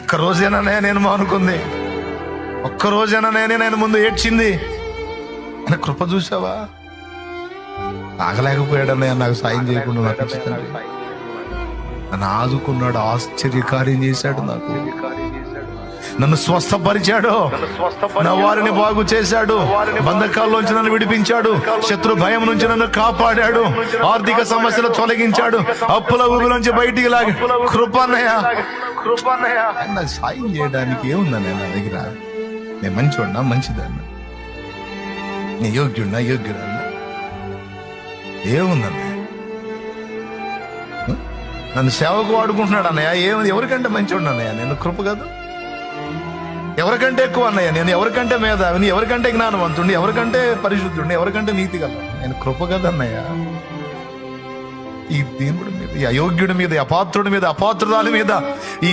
ఒక్కరోజేనా నేను మానుకుంది, ఒక్కరోజేనా నేను ముందు ఏడ్చింది. ఆయన కృప చూసావా? ఆగలేకపోయాడన్నయ్య నాకు సాయం చేయకుండా. నాకు ఇచ్చింది, నన్ను ఆదుకున్నాడు, ఆశ్చర్యకార్యం చేశాడు, నాకు నన్ను స్వస్థపరిచాడు, నా వారిని బాగు చేశాడు, బంధకాల్లోంచి నన్ను విడిపించాడు, శత్రు భయం నుంచి నన్ను కాపాడాడు, ఆర్థిక సమస్యలు తొలగించాడు, అప్పుల ఊబి నుంచి బయటికి లాగా. కృపన్నయ్య, నాకు సాయం చేయడానికి ఏముందన్నయ్య నా దగ్గర? నేను మంచివాడినా, మంచిదన్నా, నీ యోగ్యుడినా, యోగ్యుడన్నా, ఏముందన్నయ్య? నన్ను సేవకు వాడుకుంటున్నాడు అన్నయ్య. ఏముంది? ఎవరికంటే మంచివాడు అన్నయ్య నేను? కృప కదా. ఎవరికంటే ఎక్కువ అన్నయ్య నేను? ఎవరికంటే మేధావిని, ఎవరికంటే జ్ఞానవంతుడిని, ఎవరికంటే పరిశుద్ధుడిని, ఎవరికంటే నీతి గల నేను? కృప కదా అన్నయ్య. ఈ దేవుడి మీద, ఈ అయోగ్యుడి మీద, అపాత్రుడి మీద, అపాత్రురాలి మీద, ఈ